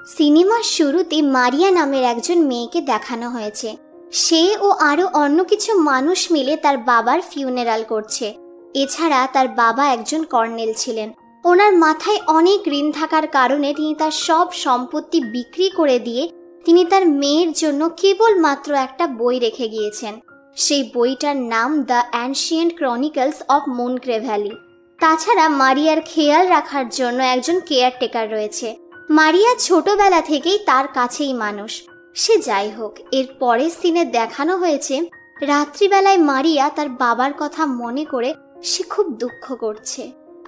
সিনেমার শুরুতে মারিয়া নামের একজন মেয়েকে দেখানো হয়েছে। সে ও আরো অন্য কিছু মানুষ মিলে তার বাবার ফিউনারাল করছে। এছাড়া তার বাবা একজন কর্নেল ছিলেন। ওনার মাথায় অনেক ঋণ থাকার কারণে তিনি তার সব সম্পত্তি বিক্রি করে দিয়ে তিনি তার মেয়ের জন্য কেবলমাত্র একটা বই রেখে গিয়েছেন। সেই বইটার নাম The Ancient Chronicles of Moonkre Valley. তাছাড়া মারিয়ার খেয়াল রাখার জন্য একজন কেয়ারটেকার রয়েছে। মারিয়া ছোটবেলা থেকেই তার কাছেই মানুষ। সে যাই হোক, এর পরের সিনে দেখানো হয়েছে রাত্রিবেলায় মারিয়া তার বাবার কথা মনে করে সে খুব দুঃখ করছে,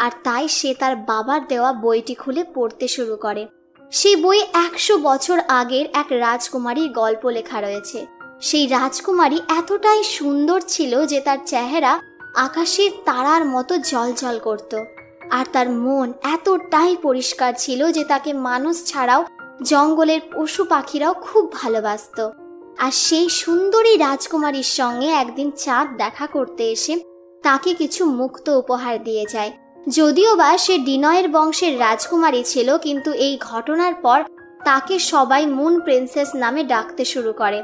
আর তাই সে তার বাবার দেওয়া বইটি খুলে পড়তে শুরু করে। সেই বইয়ে 100 বছর আগের এক রাজকুমারীর গল্প লেখা রয়েছে। সেই রাজকুমারী এতটাই সুন্দর ছিল যে তার চেহারা আকাশের তারার মতো জ্বলজ্বল করত, আর তার মন এতটাই পরিষ্কার ছিল যে তাকে মানুষ ছাড়াও জঙ্গলের পশু পাখিরাও খুব ভালোবাসত। আর সেই সুন্দরী রাজকুমারীর সঙ্গে একদিন চাঁদ দেখা করতে এসে তাকে কিছু মুক্ত উপহার দিয়ে যায়। যদিও বা সে ডিনয়ের বংশের রাজকুমারী ছিল, কিন্তু এই ঘটনার পর তাকে সবাই মুন প্রিন্সেস নামে ডাকতে শুরু করে।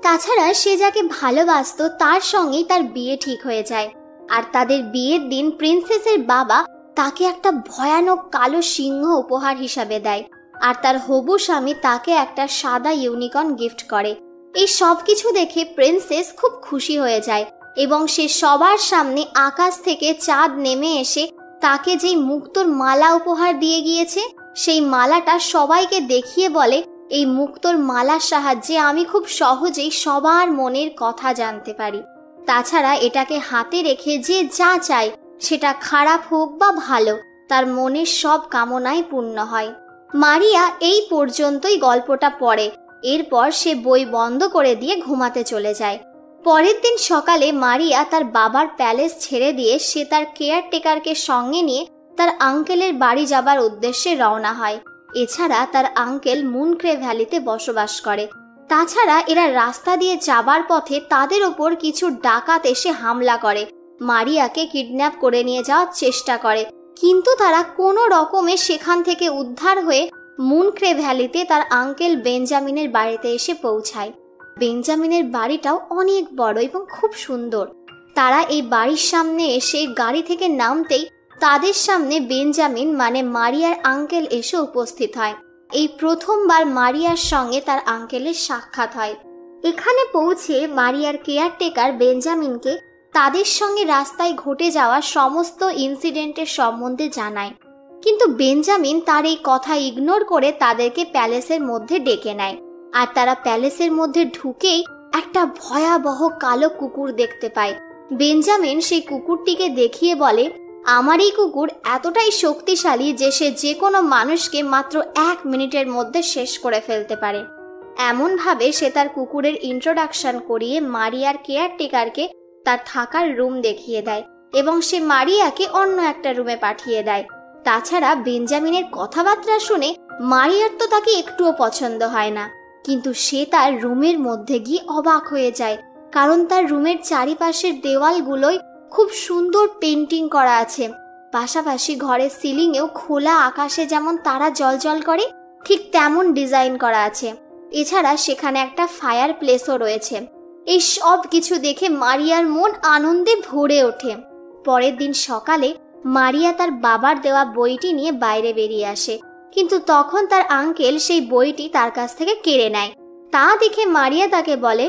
তাছাড়া সে যাকে ভালোবাসত তার সঙ্গেই তার বিয়ে ঠিক হয়ে যায়। আর তাদের বিয়ের দিন প্রিন্সেসের বাবা তাকে একটা ভয়ানক কালো সিংহ উপহার হিসাবে দেয়, আর তার হবু স্বামী তাকে একটা সাদা ইউনিকর্ন গিফট করে। এই সব কিছু দেখে প্রিন্সেস খুব খুশি হয়ে যায় এবং সে সবার সামনে আকাশ থেকে চাঁদ নেমে এসে তাকে যেই মুক্তোর মালা উপহার দিয়ে গিয়েছে সেই মালাটা সবাইকে দেখিয়ে বলে, এই মুক্তোর মালার সাহায্যে আমি খুব সহজেই সবার মনের কথা জানতে পারি। তাছাড়া এটাকে হাতে রেখে যে যা চায়, সেটা খারাপ হোক বা ভালো, তার মনের সব কামনাই পূর্ণ হয়। মারিয়া এই পর্যন্তই গল্পটা পড়ে। এরপর সে বই বন্ধ করে দিয়ে ঘুমাতে চলে যায়। পরের দিন সকালে মারিয়া তার বাবার প্যালেস ছেড়ে দিয়ে সে তার কেয়ারটেকারকে সঙ্গে নিয়ে তার আঙ্কেলের বাড়ি যাবার উদ্দেশ্যে রওনা হয়। এছাড়া তার আঙ্কেল মুনক্রে ভ্যালিতে বসবাস করে। তাছাড়া এরা রাস্তা দিয়ে যাবার পথে তাদের ওপর কিছু ডাকাত এসে হামলা করে, মারিয়াকে কিডন্যাপ করে নিয়ে যাওয়ার চেষ্টা করে, কিন্তু তারা কোনো রকমে সেখান থেকে উদ্ধার হয়ে মুনক্রে ভ্যালিতে তার আঙ্কেল বেঞ্জামিনের বাড়িতে এসে পৌঁছায়। বেঞ্জামিনের বাড়িটাও অনেক বড় এবং খুব সুন্দর। তারা এই বাড়ির সামনে এসে গাড়ি থেকে নামতেই তাদের সামনে বেঞ্জামিন মানে মারিয়ার আঙ্কেল এসে উপস্থিত হয়। এই প্রথমবার মারিয়ার সঙ্গে তার আঙ্কেলের সাক্ষাৎ হয়। এখানে পৌঁছে মারিয়ার কেয়ারটেকার বেঞ্জামিনকে তাদের সঙ্গে রাস্তায় ঘটে যাওয়া সমস্ত ইনসিডেন্টের সম্বন্ধে জানায়, কিন্তু বেঞ্জামিন তার এই কথা ইগনোর করে তাদেরকে প্যালেসের মধ্যে ডেকে নেয়। আর তারা প্যালেসের মধ্যে ঢুকেই একটা ভয়াবহ কালো কুকুর দেখতে পায়। বেঞ্জামিন সেই কুকুরটিকে দেখিয়ে বলে, আমার এই কুকুর এতটাই শক্তিশালী যে সে যে কোনো মানুষকে মাত্র 1 মিনিটের মধ্যে শেষ করে ফেলতে পারে। এমনভাবে সে তার কুকুরের ইন্ট্রোডাকশন করিয়ে মারিয়ার কেয়ারটেকারকে তার থাকার রুম দেখিয়ে দেয় এবং সে মারিয়াকে অন্য একটা রুমে পাঠিয়ে দেয়। তাছাড়া বেঞ্জামিনের কথাবার্তা শুনে মারিয়ার তো তাকে একটুও পছন্দ হয় না, কিন্তু সে তার রুমের মধ্যে গিয়ে অবাক হয়ে যায়, কারণ তার রুমের চারিপাশের দেওয়ালগুলোয় খুব সুন্দর পেন্টিং করা আছে। পাশাপাশি ঘরের সিলিংয়েও খোলা আকাশে যেমন তারা জ্বলজ্বল করে ঠিক তেমন ডিজাইন করা আছে। এছাড়া সেখানে একটা ফায়ার প্লেসও রয়েছে। এই সব কিছু দেখে মারিয়ার মন আনন্দে ভরে ওঠে। পরের দিন সকালে মারিয়া তার বাবার দেওয়া বইটি নিয়ে বাইরে বেরিয়ে আসে, কিন্তু তখন তার আঙ্কেল সেই বইটি তার কাছ থেকে কেড়ে নেয়। তা দেখে মারিয়া তাকে বলে,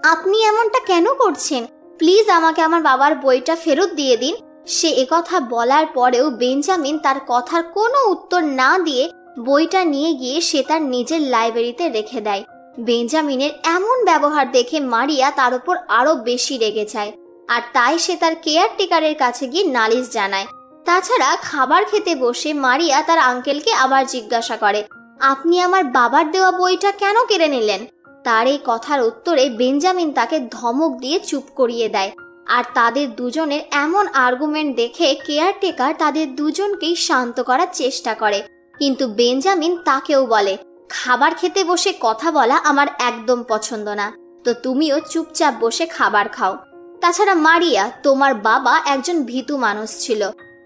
আপনি এমনটা কেন করছেন? প্লিজ আমাকে আমার বাবার বইটা ফেরত দিয়ে দিন। সে একথা বলার পরেও বেঞ্জামিন তার কথার কোনো উত্তর না দিয়ে বইটা নিয়ে গিয়ে সে তার নিজের লাইব্রেরিতে রেখে দেয়। বেঞ্জামিনের এমন ব্যবহার দেখে মারিয়া তার উপর আরো বেশি রেগে যায়, আর তাই সে তার কেয়ারটেকারের কাছে গিয়ে নালিশ জানায়। তাছাড়া খাবার খেতে বসে মারিয়া তার আঙ্কেলকে আবার জিজ্ঞাসা করে, আপনি আমার বাবার দেওয়া বইটা কেন কেড়ে নিলেন? তার এই কথার উত্তরে বেঞ্জামিন তাকে ধমক দিয়ে চুপ করিয়ে দেয়। আর তাদের দুজনের এমন আর্গুমেন্ট দেখে কেয়ারটেকার তাদের দুজনকেই শান্ত করার চেষ্টা করে, কিন্তু বেঞ্জামিন তাকেও বলে, খাবার খেতে বসে কথা বলা আমার একদম পছন্দ না, তো তুমিও চুপচাপ বসে খাবার খাও। তাছাড়া মারিয়া, তোমার বাবা একজন ভীতু মানুষ ছিল।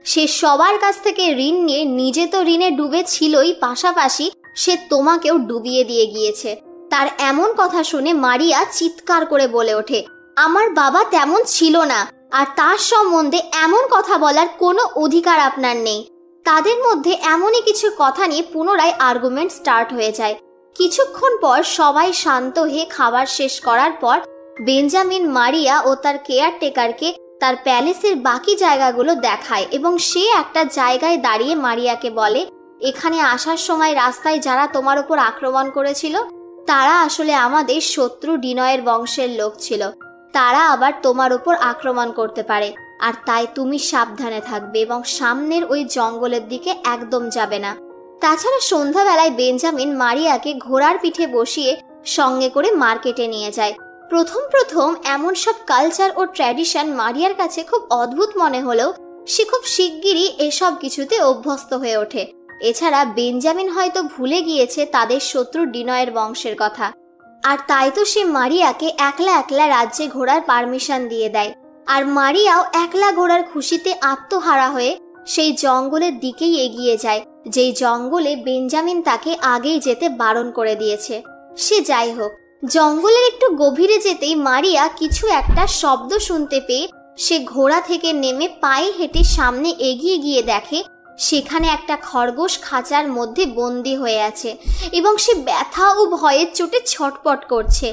সে সবার কাছ থেকে ঋণ নিয়ে নিজে তো ঋণে ডুবে ছিলই, পাশাপাশি সে তোমাকেও ডুবিয়ে দিয়ে গিয়েছে। তার এমন কথা শুনে মারিয়া চিৎকার করে বলে ওঠে, আমার বাবা তেমন ছিল না, আর তার সম্বন্ধে এমন কথা বলার কোনো অধিকার আপনার নেই। তাদের মধ্যে এমনই কিছু কথা নিয়ে পুনরায় আর্গুমেন্ট স্টার্ট হয়ে যায়। কিছুক্ষণ পর সবাই শান্ত হয়ে খাবার শেষ করার পর বেঞ্জামিন মারিয়া ও তার কেয়ারটেকারকে তার প্যালেসের বাকি জায়গাগুলো দেখায় এবং সে একটা জায়গায় দাঁড়িয়ে মারিয়াকে বলে, এখানে আসার সময় রাস্তায় যারা তোমার উপর আক্রমণ করেছিল তারা আসলে আমাদের শত্রু ডিনয়ের বংশের লোক ছিল। তারা আবার তোমার উপর আক্রমণ করতে পারে, আর তাই তুমি সাবধানে থাকবে এবং সামনের ওই জঙ্গলের দিকে একদম যাবে না। তাছাড়া সন্ধ্যাবেলায় বেঞ্জামিন মারিয়াকে ঘোড়ার পিঠে বসিয়ে সঙ্গে করে মার্কেটে নিয়ে যায়। প্রথম প্রথম এমন সব কালচার ও ট্র্যাডিশন মারিয়ার কাছে খুব অদ্ভুত মনে হলেও সে খুব শিগগিরই এসব কিছুতে অভ্যস্ত হয়ে ওঠে। এছাড়া বেঞ্জামিন হয়তো ভুলে গিয়েছে তাদের শত্রু ডিনয়ের বংশের কথা, আর তাই তো সে মারিয়াকে একলা একলা রাজ্যে ঘোরার পারমিশন দিয়ে দেয়। আর মারিয়াও একলা ঘোরার খুশিতে আত্মহারা হয়ে সেই জঙ্গলের দিকেই এগিয়ে যায়, যেই জঙ্গলে বেঞ্জামিন তাকে আগেই যেতে বারণ করে দিয়েছে। সে যাই হোক, জঙ্গলের একটু গভীরে যেতেই মারিয়া কিছু একটা শব্দ শুনতে পেয়ে সে ঘোড়া থেকে নেমে পায়ে হেঁটে সামনে এগিয়ে গিয়ে দেখে সেখানে একটা খরগোশ খাঁচার মধ্যে বন্দি হয়ে আছে এবং সে ব্যথা ও ভয়ের চোটে ছটপট করছে।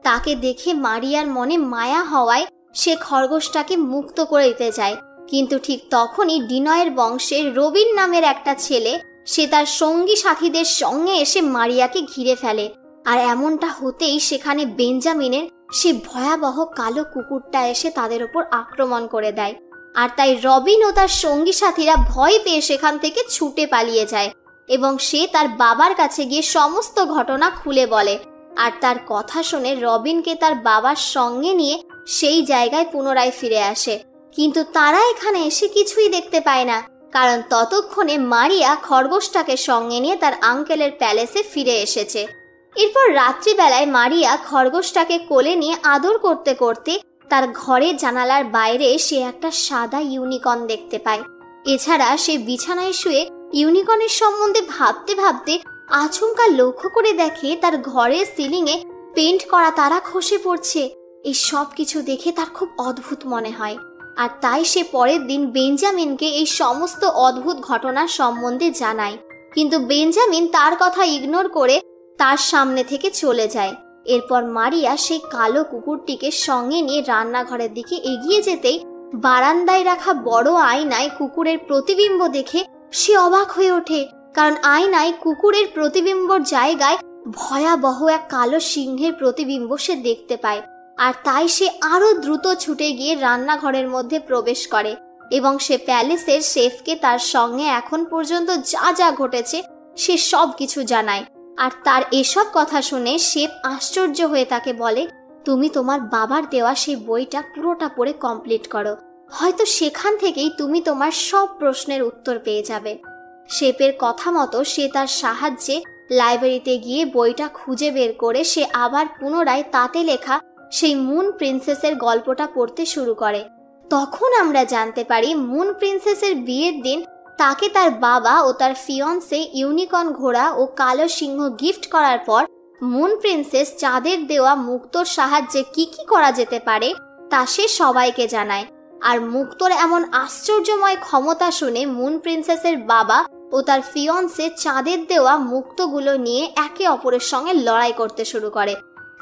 তাকে দেখে মারিয়ার মনে মায়া হওয়ায় সে খরগোশটাকে মুক্ত করে দিতে চায়, কিন্তু ঠিক তখনই ডিনয়ের বংশের রবিন নামের একটা ছেলে সে তার সঙ্গী সাথীদের সঙ্গে এসে মারিয়াকে ঘিরে ফেলে। আর এমনটা হতেই সেখানে বেঞ্জামিনের সে ভয়াবহ কালো কুকুরটা এসে তাদের উপর আক্রমণ করে দেয়। আর তাই রবিন ও তার সঙ্গী সাথীরা ভয় পেয়ে সেখান থেকে ছুটে পালিয়ে যায় এবং সে তার বাবার কাছে গিয়ে সমস্ত ঘটনা খুলে বলে। আর তার কথা শুনে রবিনকে তার বাবার সঙ্গে নিয়ে সেই জায়গায় পুনরায় ফিরে আসে, কিন্তু তারা এখানে এসে কিছুই দেখতে পায় না, কারণ ততক্ষণে মারিয়া খরগোশটাকে সঙ্গে নিয়ে তার আঙ্কেলের প্যালেসে ফিরে এসেছে। এরপর রাত্রিবেলায় মারিয়া খরগোশটাকে কোলে নিয়ে আদর করতে করতে তার ঘরের জানালার বাইরে সে একটা সাদা ইউনিকর্ন দেখতে পায়। এছাড়া সে বিছানায় শুয়ে ইউনিকর্নের সম্বন্ধে ভাবতে ভাবতে আচমকা লক্ষ্য করে দেখে তার ঘরের সিলিংয়ে পেইন্ট করা তারা খসে পড়ছে। এই সব কিছু দেখে তার খুব অদ্ভুত মনে হয়, আর তাই সে পরের দিন বেঞ্জামিনকে এই সমস্ত অদ্ভুত ঘটনার সম্বন্ধে জানায়, কিন্তু বেঞ্জামিন তার কথা ইগনোর করে তার সামনে থেকে চলে যায়। এরপর মারিয়া সেই কালো কুকুরটিকে সঙ্গে নিয়ে রান্নাঘরের দিকে এগিয়ে যেতেই বারান্দায় রাখা বড় আয়নায় কুকুরের প্রতিবিম্ব দেখে সে অবাক হয়ে ওঠে, কারণ আয়নায় কুকুরের প্রতিবিম্বর জায়গায় ভয়াবহ এক কালো সিংহের প্রতিবিম্ব সে দেখতে পায়। আর তাই সে আরো দ্রুত ছুটে গিয়ে রান্নাঘরের মধ্যে প্রবেশ করে এবং সে প্যালেসের শেফকে তার সঙ্গে এখন পর্যন্ত যা যা ঘটেছে সে সব কিছু জানায়। আর তার এসব কথা শুনে শেফ আশ্চর্য হয়ে তাকে বলে, তুমি তোমার বাবার দেওয়া সেই বইটা পুরোটা পড়ে কমপ্লিট করো, হয়তো সেখান থেকেই তুমি তোমার সব প্রশ্নের উত্তর পেয়ে যাবে। শেফের কথা মতো সে তার সাহায্যে লাইব্রেরিতে গিয়ে বইটা খুঁজে বের করে সে আবার পুনরায় তাতে লেখা সেই মুন প্রিন্সেসের গল্পটা পড়তে শুরু করে। তখন আমরা জানতে পারি মুন প্রিন্সেসের বিয়ের দিন তাকে তার বাবা ও তার ফিয়ন্সে ইউনিকর্ন ঘোড়া ও কালো সিংহ গিফট করার পর মুন প্রিন্সেস চাঁদের দেওয়া মুক্তোর সাহায্যে কি কি করা যেতে পারে তা সে সবাইকে জানায়। আর মুক্তোর এমন আশ্চর্যময় ক্ষমতা শুনে মুন প্রিন্সেসের বাবা ও তার ফিয়ন্সে চাঁদের দেওয়া মুক্তোগুলো নিয়ে একে অপরের সঙ্গে লড়াই করতে শুরু করে।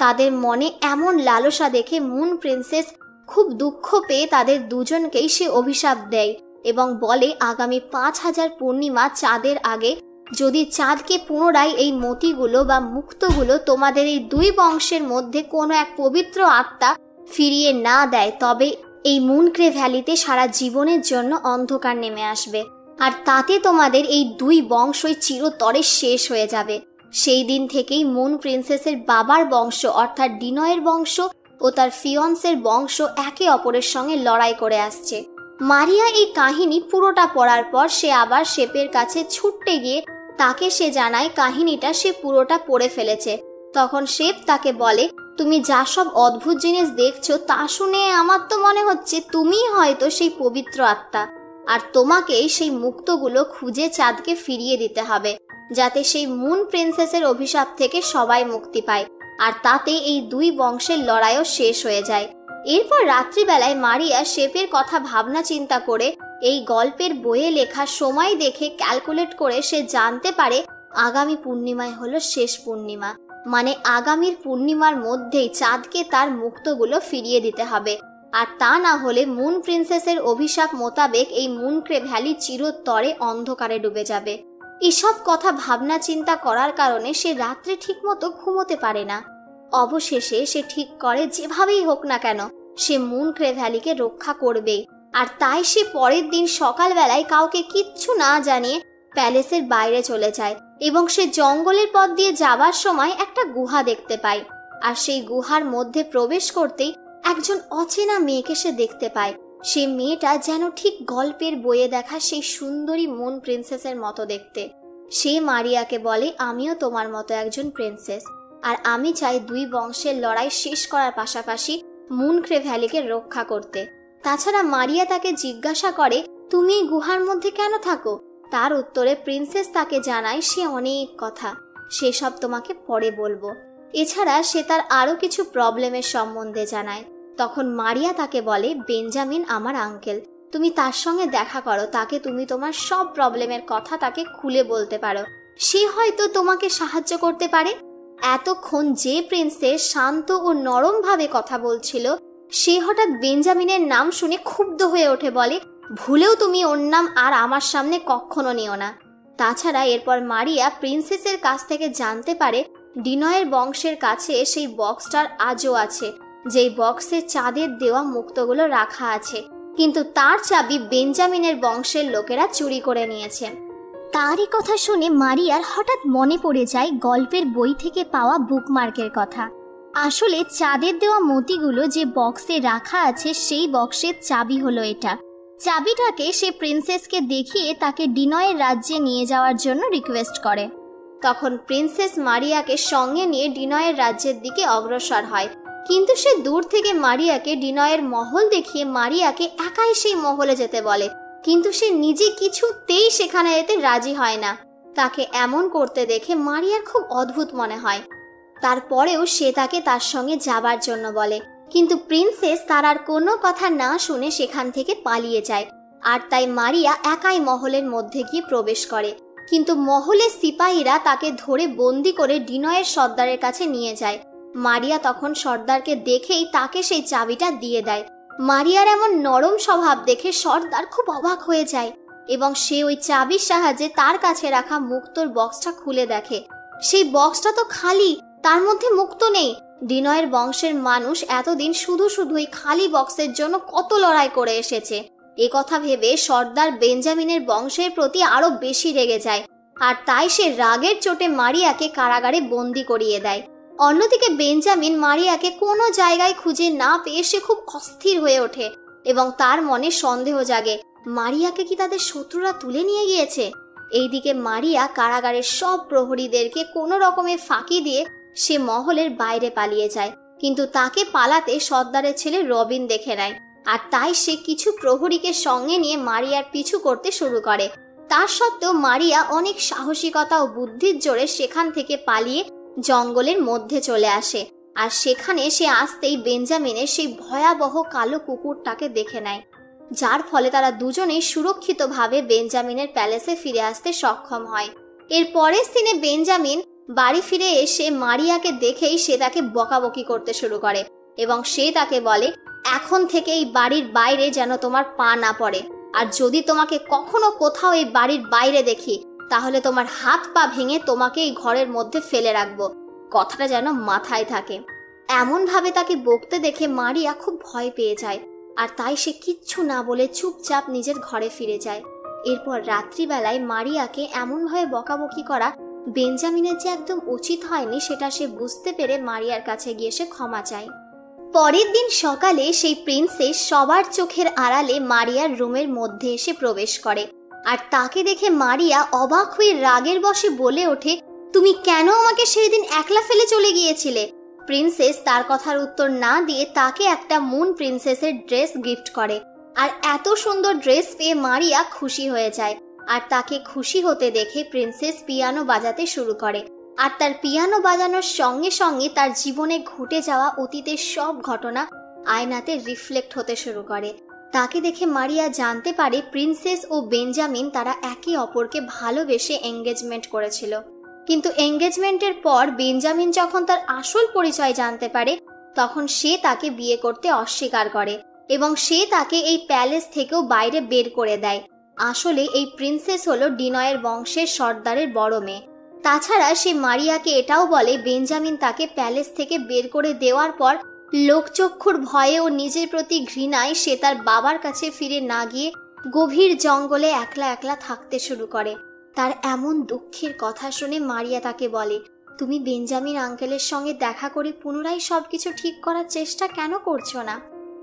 তাদের মনে এমন লালসা দেখে মুন প্রিন্সেস খুব দুঃখ পেয়ে তাদের দুজনকেই সে অভিশাপ দেয় এবং বলে, আগামী 5000 পূর্ণিমা চাঁদের আগে যদি চাঁদকে পুনরায় এই মতিগুলো বা মুক্তগুলো তোমাদের এই দুই বংশের মধ্যে কোনো এক পবিত্র আত্মা ফিরিয়ে না দেয়, তবে এই মুনক্রে ভ্যালিতে সারা জীবনের জন্য অন্ধকার নেমে আসবে, আর তাতে তোমাদের এই দুই বংশই চিরতরে শেষ হয়ে যাবে। সেই দিন থেকেই মুন প্রিন্সেসের বাবার বংশ অর্থাৎ ডিনয়ের বংশ ও তার ফিয়ন্সের বংশ একে অপরের সঙ্গে লড়াই করে আসছে। মারিয়া এই কাহিনী পুরোটা পড়ার পর সে আবার শেফের কাছে ছুটতে গিয়ে তাকে সে জানায় কাহিনীটা সে পুরোটা পড়ে ফেলেছে। তখন শেফ তাকে বলে, তুমি যা সব অদ্ভুত জিনিস দেখছো তা শুনে আমার তো মনে হচ্ছে তুমিই হয়তো সেই পবিত্র আত্মা, আর তোমাকেই সেই মুক্তগুলো খুঁজে চাঁদকে ফিরিয়ে দিতে হবে। যাতে সেই মুন প্রিন্সেসের অভিশাপ থেকে সবাই মুক্তি পায়, আর তাতে এই দুই বংশের লড়াইও শেষ হয়ে যায়। এরপর রাত্রিবেলায় মারিয়া শেফের কথা ভাবনা চিন্তা করে এই গল্পের বইয়ে লেখা সময় দেখে ক্যালকুলেট করে সে জানতে পারে আগামী পূর্ণিমায় হলো শেষ পূর্ণিমা, মানে আগামীর পূর্ণিমার মধ্যেই চাঁদকে তার মুক্তগুলো ফিরিয়ে দিতে হবে, আর তা না হলে মুন প্রিন্সেসের অভিশাপ মোতাবেক এই মুনক্রে ভ্যালি চিরতরে অন্ধকারে ডুবে যাবে। এসব কথা ভাবনা চিন্তা করার কারণে সে রাত্রে ঠিকমতো ঘুমোতে পারে না। অবশেষে সে ঠিক করে যেভাবেই হোক না কেন সে মুনক্রে ভ্যালিকে রক্ষা করবেই, আর তাই সে পরের দিন সকালবেলায় কাউকে কিচ্ছু না জানিয়ে প্যালেসের বাইরে চলে যায় এবং সে জঙ্গলের পথ দিয়ে যাবার সময় একটা গুহা দেখতে পায়। আর সেই গুহার মধ্যে প্রবেশ করতেই একজন অচেনা মেয়েকে সে দেখতে পায়। সেই মেয়েটা যেন ঠিক গল্পের বইয়ে দেখা সেই সুন্দরী মুন প্রিন্সেসের মতো দেখতে। সে মারিয়াকে বলে, আমিও তোমার মতো একজন প্রিন্সেস, আর আমি চাই দুই বংশের লড়াই শেষ করার পাশাপাশি মুনক্রে ভ্যালিকে রক্ষা করতে। তাছাড়া মারিয়া তাকে জিজ্ঞাসা করে, তুমি এই গুহার মধ্যে কেন থাকো? তার উত্তরে প্রিন্সেস তাকে জানায় সে অনেক কথা, সেসব তোমাকে পরে বলবো। এছাড়া সে তার আরো কিছু প্রবলেমের সম্বন্ধে জানায়। তখন মারিয়া তাকে বলে, বেঞ্জামিন আমার আঙ্কেল, তুমি তার সঙ্গে দেখা করো, তাকে তুমি তোমার সব প্রবলেমের কথা তাকে খুলে বলতে পারো, সে হয়তো তোমাকে সাহায্য করতে পারে। এতক্ষণ যে প্রিন্সেস শান্ত ও নরম ভাবে কথা বলছিল সে হঠাৎ বেঞ্জামিনের নাম শুনে ক্ষুব্ধ হয়ে ওঠে, বলে, ভুলেও তুমি ওর নাম আর আমার সামনে কখনো নিও না। তাছাড়া এরপর মারিয়া প্রিন্সেসের কাছ থেকে জানতে পারে ডিনয়ের বংশের কাছে সেই বক্সটার আজও আছে, যেই বক্সে চাঁদের দেওয়া মুক্তগুলো রাখা আছে, কিন্তু তার চাবি বেঞ্জামিনের বংশের লোকেরা চুরি করে নিয়েছে। তারই কথা শুনে মারিয়ার হঠাৎ মনে পড়ে যায় গল্পের বই থেকে পাওয়া বুকমার্কের কথা। আসলে চাঁদের দেওয়া মতিগুলো যে বক্সে রাখা আছে সেই বক্সের চাবি হলো এটা। চাবিটাকে সে প্রিন্সেসকে দেখিয়ে তাকে ডিনয়ের রাজ্যে নিয়ে যাওয়ার জন্য রিকোয়েস্ট করে। তখন প্রিন্সেস মারিয়াকে সঙ্গে নিয়ে ডিনয়ের রাজ্যের দিকে অগ্রসর হয়, কিন্তু সে দূর থেকে মারিয়াকে ডিনয়ের মহল দেখিয়ে মারিয়াকে একাই সেই মহলে যেতে বলে, কিন্তু সে নিজে কিছুতেই সেখানে যেতে রাজি হয় না। তাকে এমন করতে দেখে মারিয়ার খুব অদ্ভুত মনে হয়। তারপরেও সে তাকে তার সঙ্গে যাবার জন্য বলে, কিন্তু প্রিন্সেস তার আর কোনো কথা না শুনে সেখান থেকে পালিয়ে যায়। আর তাই মারিয়া একাই মহলের মধ্যে গিয়ে প্রবেশ করে, কিন্তু মহলের সিপাহীরা তাকে ধরে বন্দি করে ডিনয়ের সর্দারের কাছে নিয়ে যায়। মারিয়া তখন সর্দারকে দেখেই তাকে সেই চাবিটা দিয়ে দেয়। মারিয়ার এমন নরম স্বভাব দেখে সর্দার খুব অবাক হয়ে যায় এবং সে ওই চাবির সাহায্যে তার কাছে রাখা মুক্তোর বক্সটা খুলে দেখে। সেই বক্সটা তো খালি, তার মধ্যে মুক্তো নেই। ডিনয়ের বংশের মানুষ এতদিন শুধু শুধুই খালি বক্সের জন্য কত লড়াই করে এসেছে। এ কথা ভেবে সর্দার বেঞ্জামিনের বংশের প্রতি আরো বেশি রেগে যায়, আর তাই সে রাগের চোটে মারিয়াকে কারাগারে বন্দি করিয়ে দেয়। অন্যদিকে বেঞ্জামিন মারিয়াকে কোনো জায়গায় খুঁজে না পেয়ে সে খুব অস্থির হয়ে ওঠে এবং তার মনে সন্দেহ জাগে, মারিয়াকে কি তাদের শত্রুরা তুলে নিয়ে গিয়েছে? এইদিকে মারিয়া কারাগারের সব প্রহরীদেরকে কোনো রকমের ফাঁকি দিয়ে সে মহলের বাইরে পালিয়ে যায়, কিন্তু তাকে পালাতে সর্দারের ছেলে রবিন দেখে নেয়, আর তাই সে কিছু প্রহরীকে সঙ্গে নিয়ে মারিয়ার পিছু করতে শুরু করে। তার সত্ত্বেও মারিয়া অনেক সাহসিকতা ও বুদ্ধির জোরে সেখান থেকে পালিয়ে জঙ্গলের মধ্যে চলে আসে, আর সেখানে সে আসতেই বেঞ্জামিনের সেই ভয়াবহ কালো কুকুরটাকে দেখে নেয়, যার ফলে তারা দুজনেই সুরক্ষিতভাবে বেঞ্জামিনের প্যালেসে ফিরে আসতে সক্ষম হয়। এর পরের দিনে বেঞ্জামিন বাড়ি ফিরে এসে মারিয়াকে দেখেই সে তাকে বকাবকি করতে শুরু করে এবং সে তাকে বলে, এখন থেকে এই বাড়ির বাইরে যেন তোমার পা না পড়ে, আর যদি তোমাকে কখনো কোথাও এই বাড়ির বাইরে দেখি তাহলে তোমার হাত পা ভেঙে তোমাকে এই ঘরের মধ্যে ফেলে রাখবো, কথাটা যেন মাথায় থাকে। এমন ভাবে তাকে বকতে দেখে মারিয়া খুব ভয় পেয়ে যায়, আর তাই সে কিচ্ছু না বলে চুপচাপ নিজের ঘরে ফিরে যায়। এরপর রাত্রিবেলায় মারিয়াকে এমনভাবে বকাবকি করা বেঞ্জামিনের যে একদম উচিত হয়নি সেটা সে বুঝতে পেরে মারিয়ার কাছে গিয়ে সে ক্ষমা চায়। পরের দিন সকালে সেই প্রিন্সেস সবার চোখের আড়ালে মারিয়ার রুমের মধ্যে এসে প্রবেশ করে, আর তাকে দেখে মারিয়া অবাক হয়ে রাগের বশে বলে ওঠে, তুমি কেন আমাকে সেই দিন একলা ফেলে চলে গিয়েছিলে? প্রিন্সেস তার কথার উত্তর না দিয়ে তাকে একটা মুন প্রিন্সেসের ড্রেস গিফট করে, আর এত সুন্দর ড্রেস পেয়ে মারিয়া খুশি হয়ে যায়। আর তাকে খুশি হতে দেখে প্রিন্সেস পিয়ানো বাজাতে শুরু করে। আর তার পিয়ানো বাজানোর সঙ্গে সঙ্গে তার জীবনে ঘটে যাওয়া অতীতের সব ঘটনা আয়নাতে রিফ্লেক্ট হতে শুরু করে। তাকে দেখে মারিয়া জানতে পারে প্রিন্সেস ও বেঞ্জামিন তারা একে অপরকে ভালোবেসে এঙ্গেজমেন্ট করেছিল। কিন্তু এঙ্গেজমেন্টের পর বেঞ্জামিন যখন তার আসল পরিচয় জানতে পারে তখন সে তাকে বিয়ে করতে অস্বীকার করে এবং সে তাকে এই প্যালেস থেকেও বাইরে বের করে দেয়। আসলে এই প্রিন্সেস হলো ডিনয়ের বংশের সর্দারের বড় মেয়ে। তাছাড়া সে মারিয়াকে এটাও বলে বেঞ্জামিন তাকে প্যালেস থেকে বের করে দেওয়ার পর লোকচক্ষুর ভয়ে ও নিজের প্রতি ঘৃণায় সে তার বাবার কাছে ফিরে না গিয়ে গভীর জঙ্গলে একলা একলা থাকতে শুরু করে। তার এমন দুঃখের কথা শুনে মারিয়া তাকে বলে, তুমি বেঞ্জামিন আঙ্কেলের সঙ্গে দেখা করে পুনরায় সবকিছু ঠিক করার চেষ্টা কেন করছো না?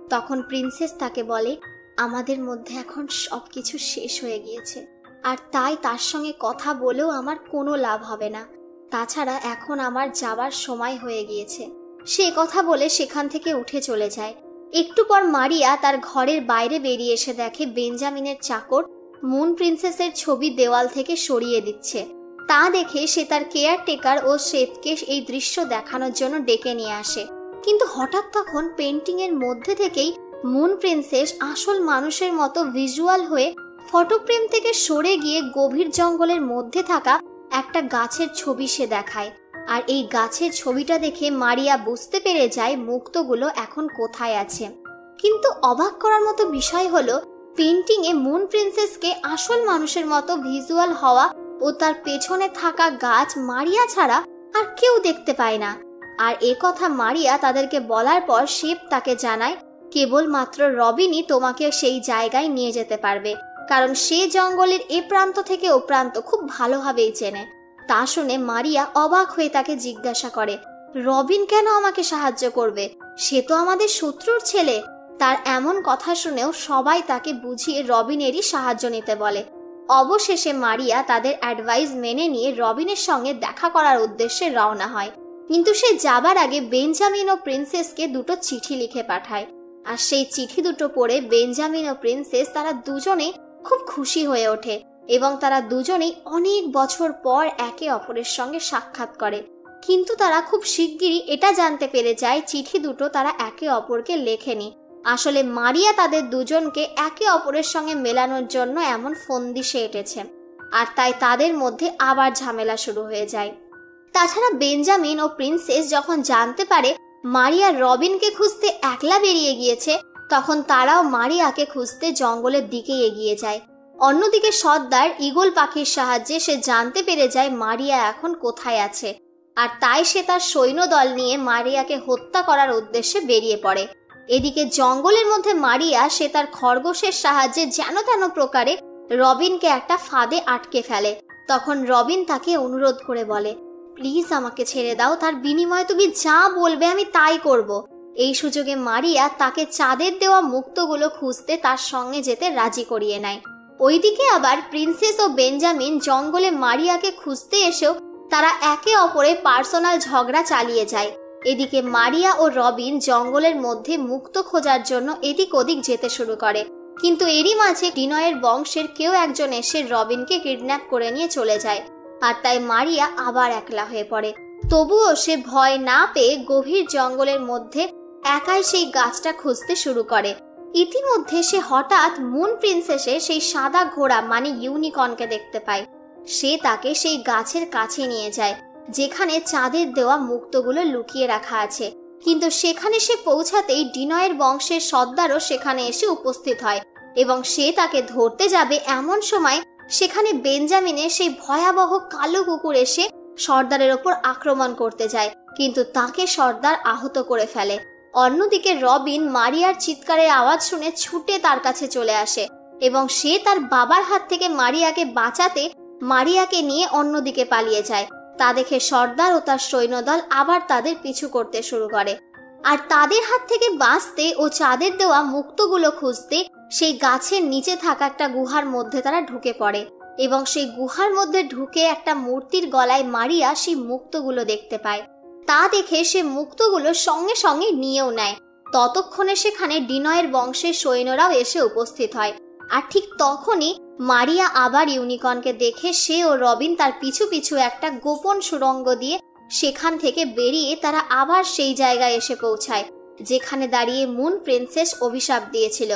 তখন প্রিন্সেস তাকে বলে, আমাদের মধ্যে এখন সবকিছু শেষ হয়ে গিয়েছে আর তাই তার সঙ্গে কথা বলেও আমার কোনো লাভ হবে না। তাছাড়া এখন আমার যাবার সময় হয়ে গিয়েছে। সে কথা বলে সেখান থেকে উঠে চলে যায়। একটু পর মারিয়া তার ঘরের বাইরে বেরিয়ে এসে দেখে বেঞ্জামিনের চাকর মুন প্রিন্সেসের ছবি দেওয়াল থেকে সরিয়ে দিচ্ছে। তা দেখে সে তার কেয়ারটেকার ও শেথকে এই দৃশ্য দেখানোর জন্য ডেকে নিয়ে আসে। কিন্তু হঠাৎ তখন পেন্টিং এর মধ্যে থেকেই মুন প্রিন্সেস আসল মানুষের মতো ভিজুয়াল হয়ে ফটোফ্রেম থেকে সরে গিয়ে গভীর জঙ্গলের মধ্যে থাকা একটা গাছের ছবি সে দেখায়। আর এই গাছের ছবিটা দেখে মারিয়া বুঝতে পেরে যায় মুক্তগুলো এখন কোথায় আছে। কিন্তু অবাক করার মতো বিষয় হলো পেন্টিং এ মুন প্রিন্সেসকে আসল মানুষের মতো ভিজুয়াল হওয়া ও তার পেছনে থাকা গাছ মারিয়া ছাড়া আর কেউ দেখতে পায় না। আর এ কথা মারিয়া তাদেরকে বলার পর শেপ তাকে জানায় কেবলমাত্র রবিনই তোমাকে সেই জায়গায় নিয়ে যেতে পারবে, কারণ সে জঙ্গলের এ প্রান্ত থেকে ও প্রান্ত খুব ভালোভাবেই চেনে। তা শুনে মারিয়া অবাক হয়ে তাকে জিজ্ঞাসা করে, রবিন কেন আমাকে সাহায্য করবে? সে তো আমাদের শত্রুর ছেলে। তার এমন কথা শুনেও সবাই তাকে বুঝিয়ে রবিনেরই সাহায্য নিতে বলে। অবশেষে মারিয়া তাদের অ্যাডভাইস মেনে নিয়ে রবিনের সঙ্গে দেখা করার উদ্দেশ্যে রওনা হয়। কিন্তু সে যাবার আগে বেঞ্জামিন ও প্রিন্সেসকে দুটো চিঠি লিখে পাঠায়। আর সেই চিঠি দুটো পড়ে বেঞ্জামিন ও প্রিন্সেস তারা দুজনেই খুব খুশি হয়ে ওঠে এবং তারা দুজনেই অনেক বছর পর একে অপরের সঙ্গে সাক্ষাৎ করে। কিন্তু তারা খুব শিগগিরই এটা জানতে পেরে যায় চিঠি দুটো তারা একে অপরকে লেখেনি। আসলে মারিয়া তাদের দুজনকে একে অপরের সঙ্গে মেলানোর জন্য এমন ফন্দিশে এঁটেছে। আর তাই তাদের মধ্যে আবার ঝামেলা শুরু হয়ে যায়। তাছাড়া বেঞ্জামিন ও প্রিন্সেস যখন জানতে পারে মারিয়া রবিনকে খুঁজতে একলা বেরিয়ে গিয়েছে তখন তারাও মারিয়াকে খুঁজতে জঙ্গলের দিকে এগিয়ে যায়। অন্যদিকে সর্দার ঈগল পাখির সাহায্যে সে জানতে পেরে যায় মারিয়া এখন কোথায় আছে। আর তাই সে তার সৈন্যদল নিয়ে মারিয়াকে হত্যা করার উদ্দেশ্যে বেরিয়ে পড়ে। এদিকে জঙ্গলের মধ্যে মারিয়া সে তার খরগোশের সাহায্যে যেন তেন প্রকারে রবিনকে একটা ফাঁদে আটকে ফেলে। তখন রবিন তাকে অনুরোধ করে বলে, প্লিজ আমাকে ছেড়ে দাও, তার বিনিময়ে তুমি যা বলবে আমি তাই করব। এই সুযোগে মারিয়া তাকে চাঁদের দেওয়া মুক্তগুলো খুঁজতে তার সঙ্গে যেতে রাজি করিয়ে নেয়। ওইদিকে আবার প্রিন্সেস ও বেঞ্জামিন জঙ্গলে মারিয়াকে খুঁজতে এসেও তারা একে অপরের পার্সোনাল ঝগড়া চালিয়ে যায়। এদিকে মারিয়া ও রবিন জঙ্গলের মধ্যে মুক্ত খোঁজার জন্য এদিক ওদিক যেতে শুরু করে। কিন্তু এরই মাঝে ডিনয়ের বংশের কেউ একজন এসে রবিনকে কিডন্যাপ করে নিয়ে চলে যায়। আর তাই মারিয়া আবার একলা হয়ে পড়ে। তবুও সে ভয় না পেয়ে গভীর জঙ্গলের মধ্যে একাই সেই গাছটা খুঁজতে শুরু করে। ইতিমধ্যে সে হঠাৎ মুন প্রিন্সেসের সেই সাদা ঘোড়া মানে ইউনিকর্নকে দেখতে পায়। সে তাকে সেই গাছের কাছে নিয়ে যায় যেখানে চাঁদের দেওয়া মুক্তগুলো লুকিয়ে রাখা আছে। কিন্তু সেখানে সে পৌঁছাতেই ডিনয়ের বংশের সর্দারও সেখানে এসে উপস্থিত হয় এবং সে তাকে ধরতে যাবে এমন সময় সেখানে বেঞ্জামিনের সেই ভয়াবহ কালো কুকুর এসে সর্দারের ওপর আক্রমণ করতে যায়, কিন্তু তাকে সর্দার আহত করে ফেলে। অন্যদিকে রবিন মারিয়ার চিৎকারের আওয়াজ শুনে ছুটে তার কাছে চলে আসে এবং সে তার বাবার হাত থেকে মারিয়াকে বাঁচাতে মারিয়াকে নিয়ে অন্যদিকে পালিয়ে যায়। তা দেখে সর্দার ও তার সৈন্যদল আবার তাদের পিছু করতে শুরু করে। আর তাদের হাত থেকে বাঁচতে ও চাঁদের দেওয়া মুক্তগুলো খুঁজতে সেই গাছের নিচে থাকা একটা গুহার মধ্যে তারা ঢুকে পড়ে এবং সেই গুহার মধ্যে ঢুকে একটা মূর্তির গলায় মারিয়া সেই মুক্তগুলো দেখতে পায়। তা দেখে সে মুক্তগুলো সঙ্গে সঙ্গে নিয়েও নেয়। ততক্ষণে সেখানে ডিনয়ের বংশের সৈন্যরাও এসে উপস্থিত হয়। আর ঠিক তখনই মারিয়া আবার ইউনিকর্নকে দেখে সে ও রবিন তার পিছু পিছু একটা গোপন সুড়ঙ্গ দিয়ে সেখান থেকে বেরিয়ে তারা আবার সেই জায়গায় এসে পৌঁছায় যেখানে দাঁড়িয়ে মুন প্রিন্সেস অভিশাপ দিয়েছিল।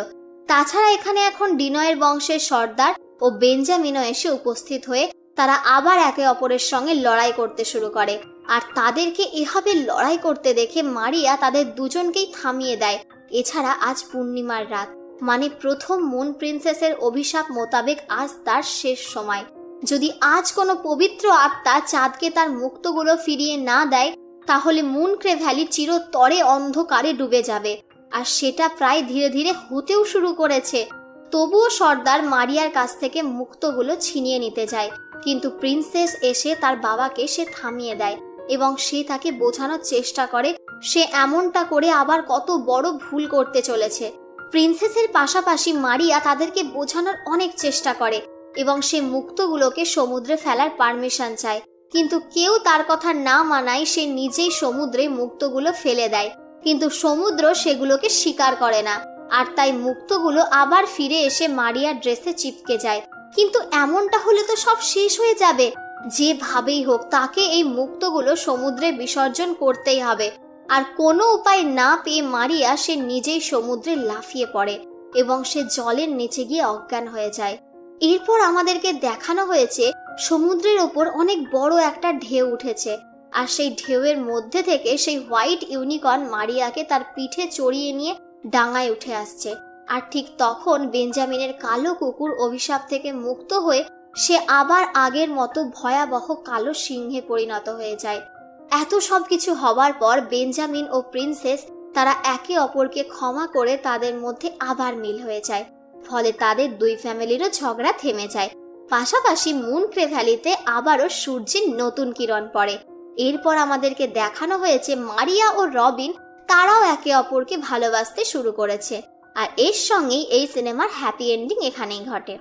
তাছাড়া এখানে এখন ডিনয়ের বংশের সর্দার ও বেঞ্জামিনও এসে উপস্থিত হয়ে তারা আবার একে অপরের সঙ্গে লড়াই করতে শুরু করে। আর তাদেরকে এভাবে লড়াই করতে দেখে মারিয়া তাদের দুজনকেই থামিয়ে দেয়। এছাড়া আজ পূর্ণিমার রাত, মানে প্রথম মুন প্রিন্সেসের অভিশাপ মোতাবেক আজ তার শেষ সময়। যদি আজ কোনো পবিত্র আত্মা চাঁদকে তার মুক্তগুলো ফিরিয়ে না দেয় তাহলে মুনক্রে ভ্যালি চিরতরে অন্ধকারে ডুবে যাবে। আর সেটা প্রায় ধীরে ধীরে হতেও শুরু করেছে। তবুও সর্দার মারিয়ার কাছ থেকে মুক্তগুলো ছিনিয়ে নিতে যায়, কিন্তু প্রিন্সেস এসে তার বাবাকে সে থামিয়ে দেয় এবং সে তাকে বোঝানোর চেষ্টা করে সে এমনটা করে আবার কত বড় ভুল করতে চলেছে। প্রিন্সেসের পাশাপাশি মারিয়া তাদেরকে বোঝানোর অনেক চেষ্টা করে এবং সে মুক্তগুলোকে সমুদ্রে ফেলার পারমিশন চায়, কিন্তু কেউ তার কথা না মানায় সে নিজেই সমুদ্রে মুক্তগুলো ফেলে দেয়। কিন্তু সমুদ্র সেগুলোকে স্বীকার করে না, আর তাই মুক্তগুলো আবার ফিরে এসে মারিয়ার ড্রেসে চিপকে যায়। কিন্তু এমনটা হলে তো সব শেষ হয়ে যাবে। যেভাবেই হোক তাকে এই মুক্তগুলো সমুদ্রে বিসর্জন করতেই হবে। আর কোনো উপায় না পেয়ে মারিয়া সে নিজেই সমুদ্রে লাফিয়ে পড়ে এবং সে জলের নিচে গিয়ে অজ্ঞান হয়ে যায়। এরপর আমাদেরকে দেখানো হয়েছে সমুদ্রের ওপর অনেক বড় একটা ঢেউ উঠেছে, আর সেই ঢেউয়ের মধ্যে থেকে সেই হোয়াইট ইউনিকর্ন মারিয়াকে তার পিঠে চড়িয়ে নিয়ে ডাঙায় উঠে আসছে। আর ঠিক তখন বেঞ্জামিনের কালো কুকুর অভিশাপ থেকে মুক্ত হয়ে সে আবার আগের মতো ভয়াবহ কালো সিংহে পরিণত হয়ে যায়। এত সব কিছু হবার পর বেঞ্জামিন ও প্রিন্সেস তারা একে অপরকে ক্ষমা করে তাদের মধ্যে আবার মিল হয়ে যায়। ফলে তাদের দুই ফ্যামিলিরও ঝগড়া থেমে যায়। পাশাপাশি মুনক্রে ভ্যালিতে আবারও সূর্যের নতুন কিরণ পড়ে। এরপর আমাদেরকে দেখানো হয়েছে মারিয়া ও রবিন তারাও একে অপরকে ভালোবাসতে শুরু করেছে। আর এর সঙ্গেই এই সিনেমার হ্যাপি এন্ডিং এখানেই ঘটে।